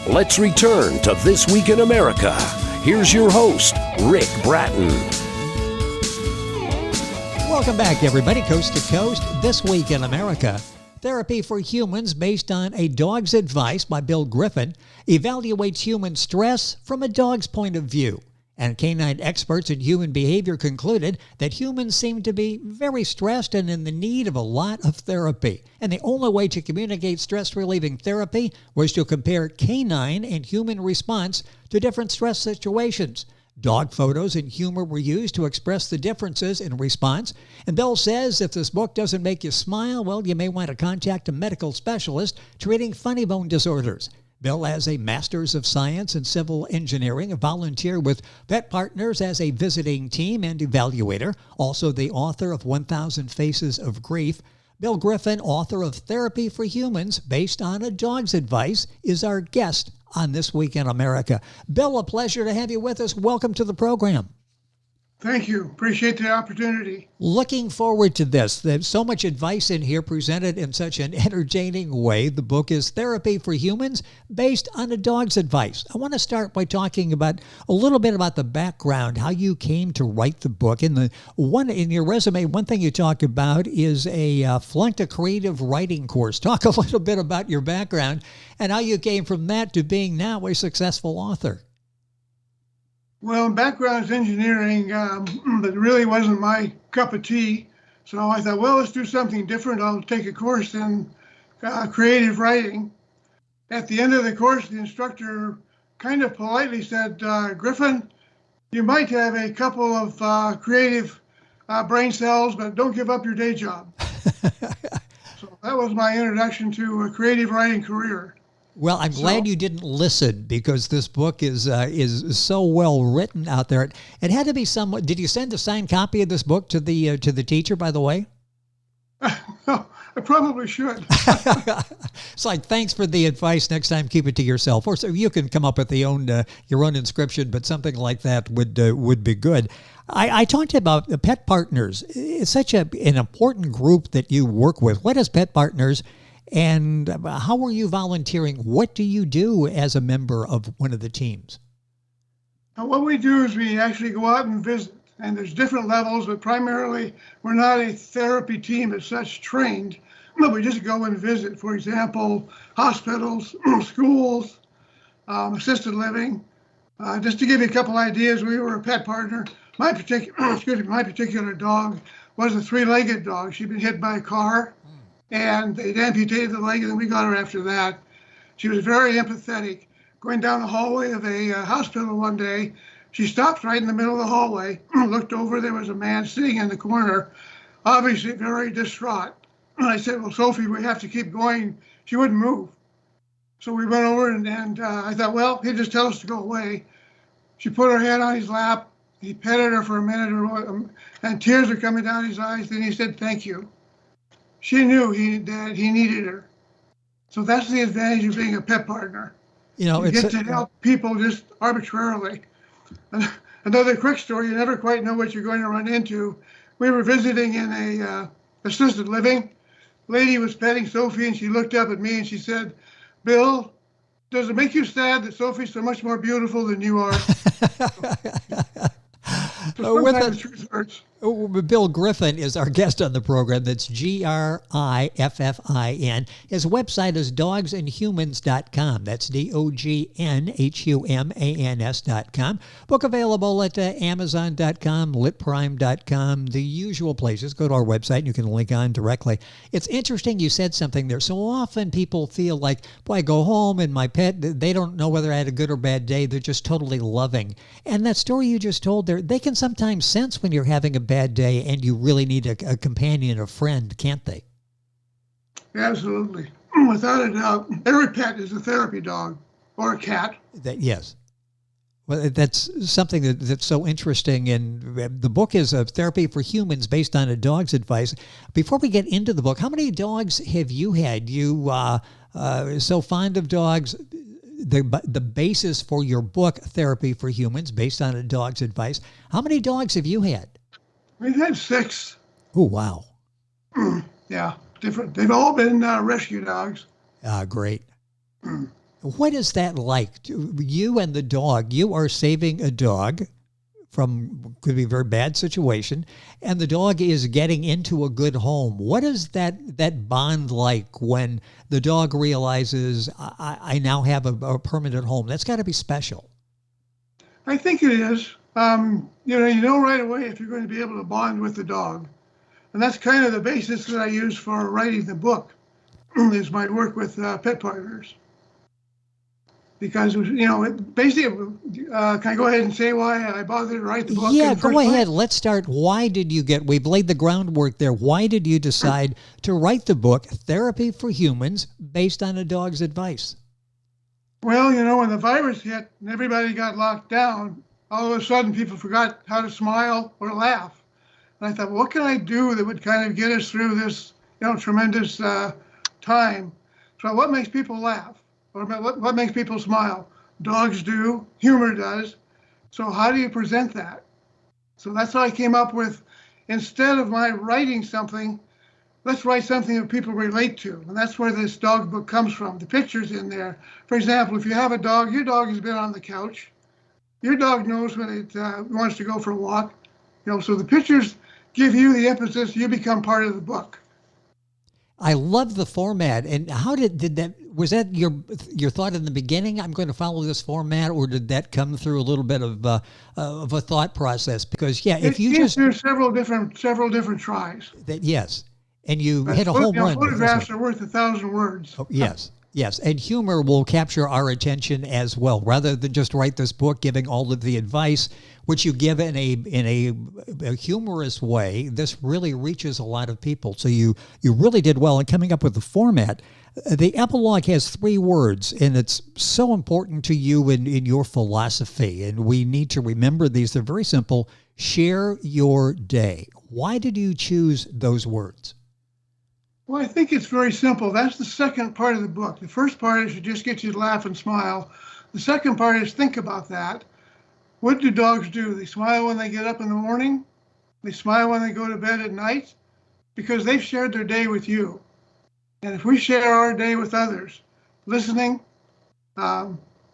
Let's return to This Week in America. Here's your host, Rick Bratton. Welcome back, everybody, coast to coast. This Week in America. Therapy for Humans, based on a dog's advice by Bill Griffin, evaluates human stress from a dog's point of view. And canine experts in human behavior concluded that humans seem to be very stressed and in the need of a lot of therapy. And the only way to communicate stress-relieving therapy was to compare canine and human response to different stress situations. Dog photos and humor were used to express the differences in response. And Bill says if this book doesn't make you smile, well, you may want to contact a medical specialist treating funny bone disorders. Bill has a Master's of Science in Civil Engineering, a volunteer with Pet Partners as a visiting team and evaluator, also the author of 1,000 Faces of Grief. Bill Griffin, author of Therapy for Humans, based on a dog's advice, is our guest on This Week in America. Bill, a pleasure to have you with us. Welcome to the program. Thank you. Appreciate the opportunity. Looking forward to this. There's so much advice in here presented in such an entertaining way. The book is Therapy for Humans, based on a dog's advice. I want to start by talking about a little bit about the background, how you came to write the book. In your resume, one thing you talk about is flunked a creative writing course. Talk a little bit about your background and how you came from that to being now a successful author. Well, background is engineering, but it really wasn't my cup of tea. So I thought, well, let's do something different. I'll take a course in creative writing. At the end of the course, the instructor kind of politely said, Griffin, you might have a couple of creative brain cells, but don't give up your day job. So that was my introduction to a creative writing career. Well, I'm glad you didn't listen, because this book is so well written out there. It had to be someone. Did you send a signed copy of this book to the teacher, by the way? No, I probably should. It's like, thanks for the advice. Next time, keep it to yourself. Or so you can come up with your own inscription, but something like that would be good. I talked about the Pet Partners. It's such an important group that you work with. What is Pet Partners? And how are you volunteering? What do you do as a member of one of the teams? What we do is we actually go out and visit, and there's different levels, but primarily we're not a therapy team as such trained, but we just go and visit. For example, hospitals, schools, assisted living. Just to give you a couple ideas, we were a pet partner. My particular dog was a three-legged dog. She'd been hit by a car. And they'd amputated the leg, and then we got her after that. She was very empathetic. Going down the hallway of a hospital one day, she stopped right in the middle of the hallway, looked over, there was a man sitting in the corner, obviously very distraught. And I said, well, Sophie, we have to keep going. She wouldn't move. So we went over, and I thought, well, he'd just tell us to go away. She put her head on his lap. He petted her for a minute, and tears were coming down his eyes. Then he said, thank you. She knew that he needed her. So that's the advantage of being a pet partner. You get to help people just arbitrarily. Another quick story, you never quite know what you're going to run into. We were visiting in a assisted living. Lady was petting Sophie, and she looked up at me and she said, Bill, does it make you sad that Sophie's so much more beautiful than you are? Sometimes truth hurts. Bill Griffin is our guest on the program. That's Griffin. His website is dogsandhumans.com. That's DOGNHUMANS.com. Book available at Amazon.com, litprime.com, the usual places. Go to our website and you can link on directly. It's interesting you said something there. So often people feel like, boy, I go home and my pet, they don't know whether I had a good or bad day. They're just totally loving. And that story you just told there, they can sometimes sense when you're having a bad day and you really need a companion, a friend, can't they? Absolutely. Without a doubt. Every pet is a therapy dog or a cat. Yes. Well, that's something that's so interesting. And the book is a Therapy for Humans, based on a dog's advice. Before we get into the book, how many dogs have you had? You so fond of dogs. The basis for your book, Therapy for Humans, based on a dog's advice. How many dogs have you had? We've had 6. Oh, wow. Yeah, different. They've all been rescue dogs. Great. What is that like? You and the dog, you are saving a dog from could be a very bad situation, and the dog is getting into a good home. What is that bond like when the dog realizes I now have a permanent home? That's got to be special. I think it is. You know right away if you're going to be able to bond with the dog. And that's kind of the basis that I use for writing the book, is my work with pet partners. Because, basically, can I go ahead and say why I bothered to write the book? Yeah, go ahead. Let's start. Why did you we've laid the groundwork there. Why did you decide to write the book, Therapy for Humans, based on a dog's advice? Well, when the virus hit and everybody got locked down, all of a sudden people forgot how to smile or laugh. And I thought, what can I do that would kind of get us through this, tremendous time? So what makes people laugh? Or what makes people smile? Dogs do, humor does. So how do you present that? So that's how I came up with, instead of my writing something, let's write something that people relate to. And that's where this dog book comes from. The pictures in there. For example, if you have a dog, your dog has been on the couch. Your dog knows when it wants to go for a walk. So the pictures give you the emphasis, you become part of the book. I love the format. And how did that, was that your thought in the beginning? I'm going to follow this format, or did that come through a little bit of a thought process? Because if you just through several different tries. Yes, and you hit a home run. Photographs are worth 1,000 words. Oh, yes. Yes, and humor will capture our attention as well. Rather than just write this book giving all of the advice, which you give in a humorous way, this really reaches a lot of people. So you really did well in coming up with the format. The epilogue has 3 words, and it's so important to you in your philosophy, and we need to remember these. They're very simple. Share your day. Why did you choose those words? Well, I think it's very simple. That's the second part of the book. The first part is to just get you to laugh and smile. The second part is think about that. What do dogs do? They smile when they get up in the morning. They smile when they go to bed at night, because they've shared their day with you. And if we share our day with others, listening,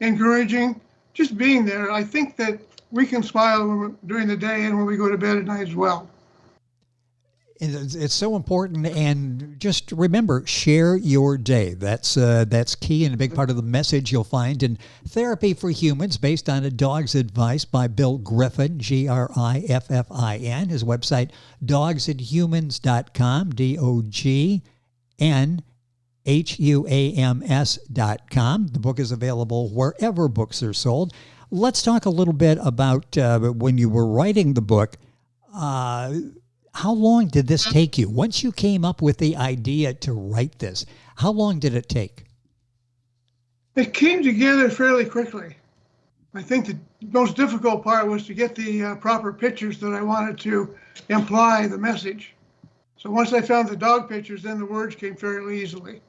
encouraging, just being there, I think that we can smile during the day and when we go to bed at night as well. It's so important, and just remember, share your day. That's key and a big part of the message you'll find in Therapy for Humans, based on a dog's advice by Bill Griffin, Griffin. His website, dogsandhumans.com, DOGNHUAMS.com. The book is available wherever books are sold. Let's talk a little bit about when you were writing the book. How long did this take you? Once you came up with the idea to write this, how long did it take? It came together fairly quickly. I think the most difficult part was to get the proper pictures that I wanted to imply the message. So once I found the dog pictures, then the words came fairly easily.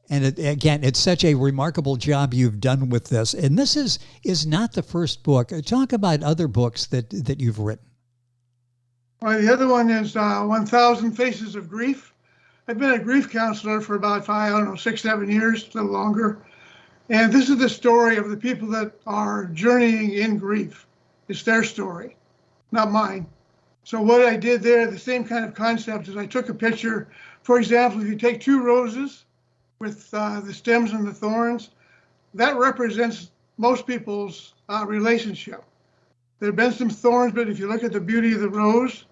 And again, it's such a remarkable job you've done with this. And this is not the first book. Talk about other books that you've written. Well, the other one is 1,000 Faces of Grief. I've been a grief counselor for about 6, 7 years, a little longer. And this is the story of the people that are journeying in grief. It's their story, not mine. So what I did there, the same kind of concept, is I took a picture. For example, if you take 2 roses with the stems and the thorns, that represents most people's relationship. There have been some thorns, but if you look at the beauty of the rose,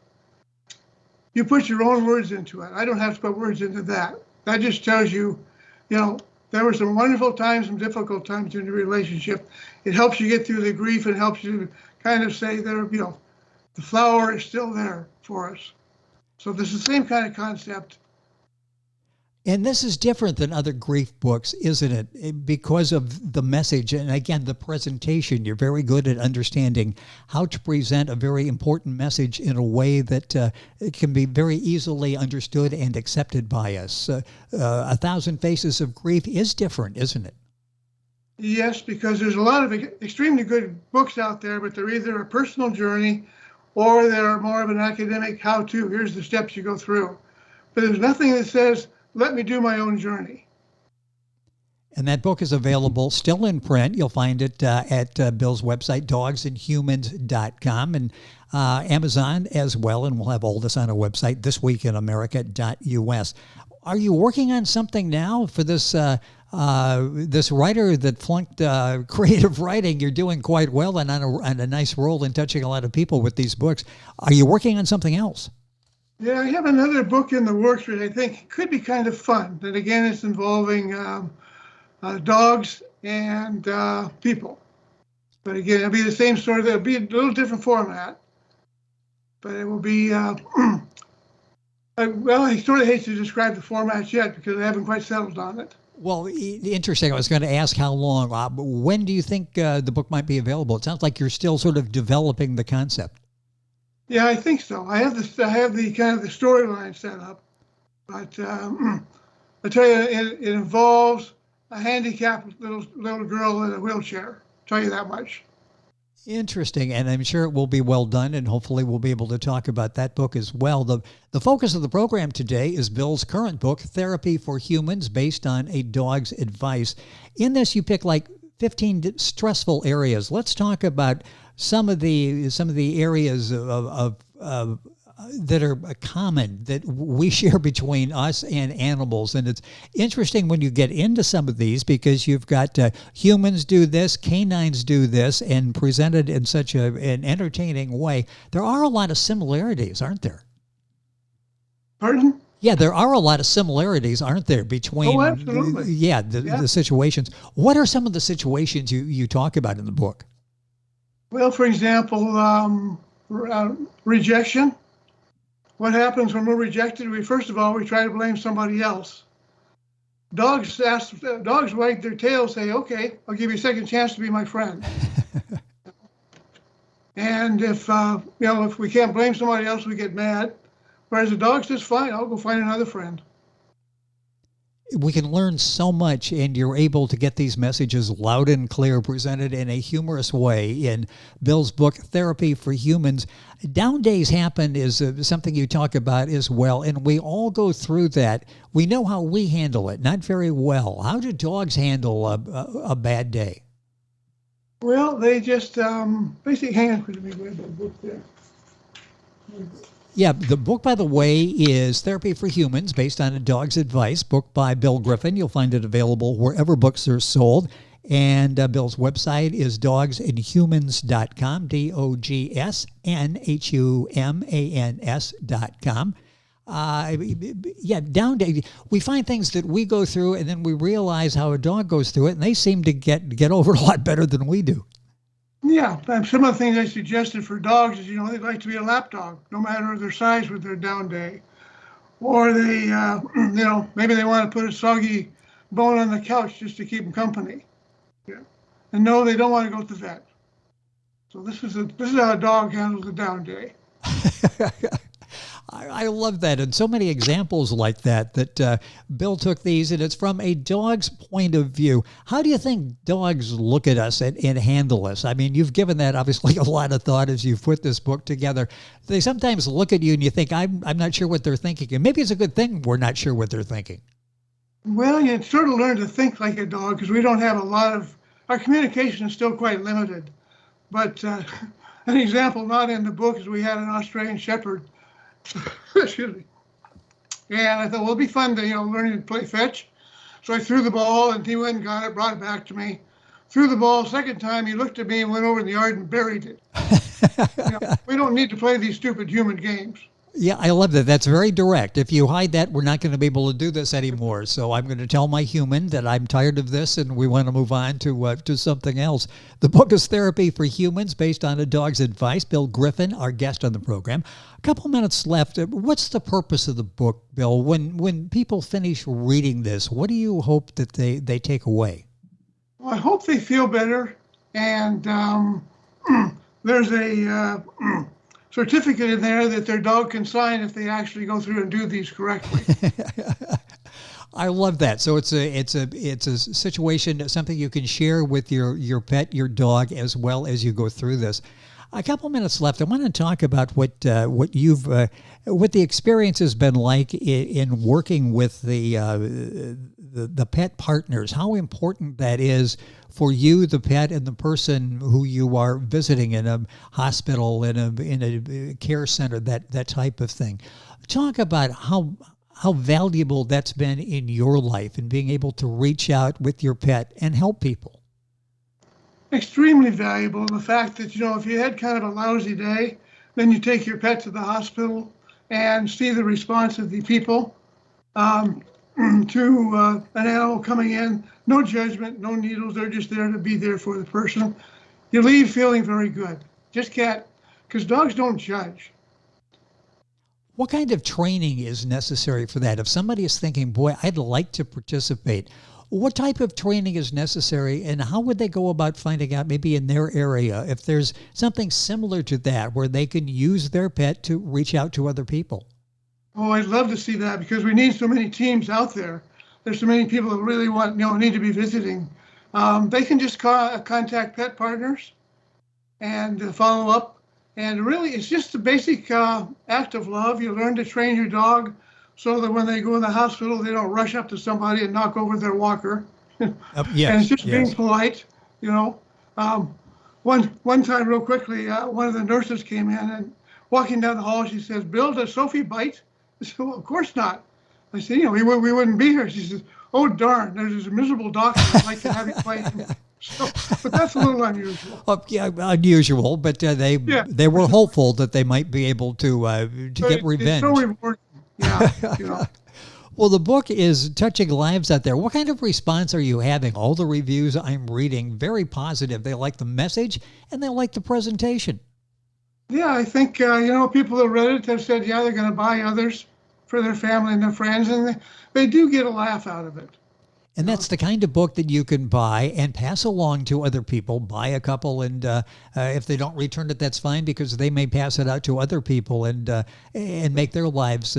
you put your own words into it. I don't have to put words into that. That just tells you, there were some wonderful times, some difficult times in the relationship. It helps you get through the grief and helps you kind of say that, the flower is still there for us. So this is the same kind of concept. And this is different than other grief books, isn't it? Because of the message and, again, the presentation. You're very good at understanding how to present a very important message in a way that it can be very easily understood and accepted by us. 1,000 Faces of Grief is different, isn't it? Yes, because there's a lot of extremely good books out there, but they're either a personal journey or they're more of an academic how-to. Here's the steps you go through. But there's nothing that says, let me do my own journey. And that book is available still in print. You'll find it at Bill's website, dogsandhumans.com, and Amazon as well. And we'll have all this on our website, thisweekinamerica.us. Are you working on something now for this this writer that flunked creative writing? You're doing quite well and on a nice roll and touching a lot of people with these books. Are you working on something else? Yeah, I have another book in the works that I think could be kind of fun. And again, it's involving dogs and people. But again, it'll be the same story. There'll be a little different format. But it will be, well, I sort of hate to describe the format yet because I haven't quite settled on it. Well, interesting. I was going to ask how long. When do you think the book might be available? It sounds like you're still sort of developing the concept. Yeah, I think so. I have the kind of the storyline set up, but I tell you, it involves a handicapped little girl in a wheelchair. I'll tell you that much. Interesting, and I'm sure it will be well done, and hopefully we'll be able to talk about that book as well. The focus of the program today is Bill's current book, Therapy for Humans, based on a dog's advice. In this, you pick like 15 stressful areas. Let's talk about some of the areas of that are common that we share between us and animals. And it's interesting when you get into some of these because you've got humans do this, canines do this, and presented in such an entertaining way. There are a lot of similarities, aren't there? Pardon? Yeah, there are a lot of similarities, aren't there, between absolutely. The situations. What are some of the situations you talk about in the book? Well, for example, rejection. What happens when we're rejected? First of all, we try to blame somebody else. Dogs wag their tails, say, "Okay, I'll give you a second chance to be my friend." And if we can't blame somebody else, we get mad. Whereas the dog says, "Fine, I'll go find another friend." We can learn so much, and you're able to get these messages loud and clear, presented in a humorous way in Bill's book, Therapy for Humans. Down days happen is something you talk about as well, and we all go through that. We know how we handle it, not very well. How do dogs handle a bad day? Well, they just basically, hang on, let me grab that book there. Yeah, the book, by the way, is Therapy for Humans, based on a dog's advice, book by Bill Griffin. You'll find it available wherever books are sold. And Bill's website is dogsandhumans.com, dogsandhumans.com. Down day, we find things that we go through, and then we realize how a dog goes through it, and they seem to get over it a lot better than we do. Yeah, some of the things I suggested for dogs is, they'd like to be a lap dog, no matter their size with their down day. Or they, maybe they want to put a soggy bone on the couch just to keep them company. Yeah. And no, they don't want to go to the vet. So this is how a dog handles a down day. I love that, and so many examples like that Bill took these, and it's from a dog's point of view. How do you think dogs look at us and handle us? I mean, you've given that obviously a lot of thought as you've put this book together. They sometimes look at you and you think, I'm not sure what they're thinking, and maybe it's a good thing we're not sure what they're thinking. Well, you sort of learn to think like a dog because we don't have our communication is still quite limited. But an example not in the book is we had an Australian Shepherd. Excuse me. And I thought, well, it'd be fun to, learning to play fetch. So I threw the ball, and he went and got it, brought it back to me. Threw the ball. Second time, he looked at me and went over in the yard and buried it. We don't need to play these stupid human games. Yeah, I love that. That's very direct. If you hide that, we're not going to be able to do this anymore. So I'm going to tell my human that I'm tired of this and we want to move on to something else. The book is Therapy for Humans, based on a dog's advice. Bill Griffin, our guest on the program. A couple minutes left. What's the purpose of the book, Bill? When people finish reading this, what do you hope that they take away? Well, I hope they feel better. And there's a certificate in there that their dog can sign if they actually go through and do these correctly. I love that. So it's a situation, something you can share with your pet, your dog, as well as you go through this. A couple minutes left. I want to talk about what the experience has been like in working with the pet partners. How important that is for you, the pet, and the person who you are visiting in a hospital, in a care center, that type of thing. Talk about how valuable that's been in your life and being able to reach out with your pet and help people. Extremely valuable. The fact that, if you had kind of a lousy day, then you take your pet to the hospital and see the response of the people to an animal coming in. No judgment, no needles. They're just there to be there for the person. You leave feeling very good. Just can't, because dogs don't judge. What kind of training is necessary for that? If somebody is thinking, boy, I'd like to participate, what type of training is necessary, and how would they go about finding out, maybe in their area, if there's something similar to that where they can use their pet to reach out to other people? Oh, I'd love to see that, because we need so many teams out there. There's so many people that really need to be visiting. They can just contact pet partners and follow up. And really, it's just a basic act of love. You learn to train your dog so that when they go in the hospital, they don't rush up to somebody and knock over their walker. Yes, and it's just being polite, One time, real quickly, one of the nurses came in and walking down the hall, she says, "Bill, does Sophie bite?" I said, "Well, of course not." I said, we wouldn't be here. She says, "Oh, darn, there's this miserable doctor. I'd like to have you bite him." So, but that's a little unusual. Unusual, but they were hopeful that they might be able to get revenge. It's so rewarding. Yeah, Well, the book is touching lives out there. What kind of response are you having? All the reviews I'm reading, very positive. They like the message and they like the presentation. Yeah, I think, people that read it have said, they're going to buy others for their family and their friends, and they do get a laugh out of it. And that's the kind of book that you can buy and pass along to other people. Buy a couple, and if they don't return it, that's fine, because they may pass it out to other people and make their lives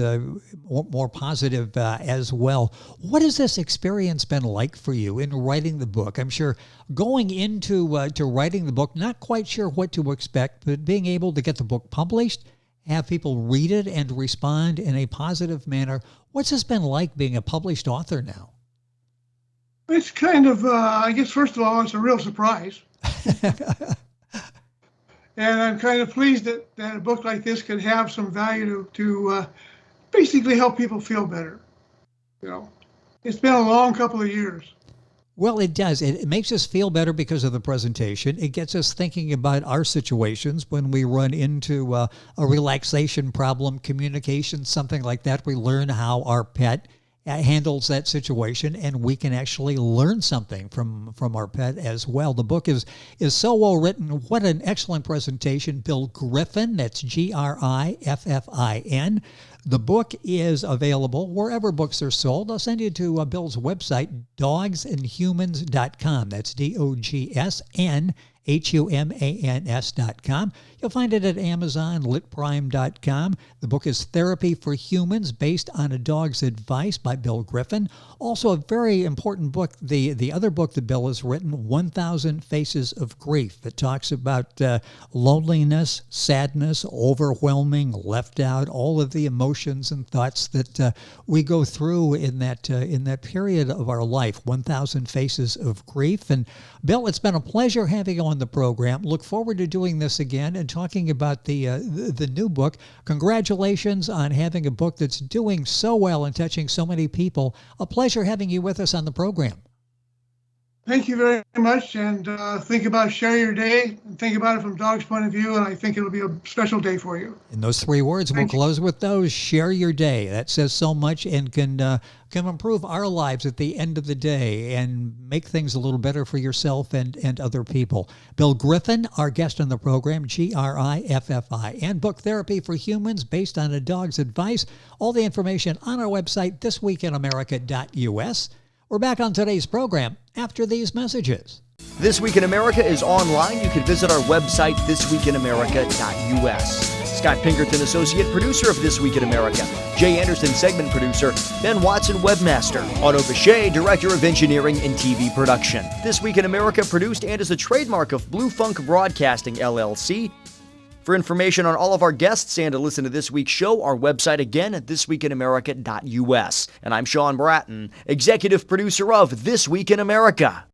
more positive as well. What has this experience been like for you in writing the book? I'm sure going into to writing the book, not quite sure what to expect, but being able to get the book published, have people read it and respond in a positive manner. What's this been like being a published author now? It's kind of, I guess, first of all, it's a real surprise. And I'm kind of pleased that a book like this could have some value to basically help people feel better. It's been a long couple of years. Well, it does. It makes us feel better because of the presentation. It gets us thinking about our situations when we run into a relaxation problem, communication, something like that. We learn how our pet handles that situation, and we can actually learn something from our pet as well. The book is so well written. What an excellent presentation. Bill Griffin, that's Griffin. The book is available wherever books are sold. I'll send you to Bill's website, dogsandhumans.com. That's DOGSNHUMANS.com. You'll find it at Amazon, litprime.com. The book is Therapy for Humans, based on a dog's advice, by Bill Griffin. Also a very important book, the other book that Bill has written, 1,000 Faces of Grief, that talks about loneliness, sadness, overwhelming, left out, all of the emotions and thoughts that we go through in that period of our life, 1,000 Faces of Grief. And Bill, it's been a pleasure having you on the program. Look forward to doing this again and talking about the new book. Congratulations on having a book that's doing so well and touching so many people. A pleasure having you with us on the program. Thank you very much, and think about share your day, and think about it from dog's point of view, and I think it'll be a special day for you. In those three words, we'll close with those. Share your day. That says so much and can improve our lives at the end of the day and make things a little better for yourself and other people. Bill Griffin, our guest on the program, Griffin, book Therapy for Humans, based on a dog's advice. All the information on our website, thisweekinamerica.us. We're back on today's program after these messages. This Week in America is online. You can visit our website, thisweekinamerica.us. Scott Pinkerton, associate producer of This Week in America. Jay Anderson, segment producer. Ben Watson, webmaster. Otto Bechet, director of engineering and TV production. This Week in America produced and is a trademark of Blue Funk Broadcasting, LLC. For information on all of our guests and to listen to this week's show, our website again at thisweekinamerica.us. And I'm Sean Bratton, executive producer of This Week in America.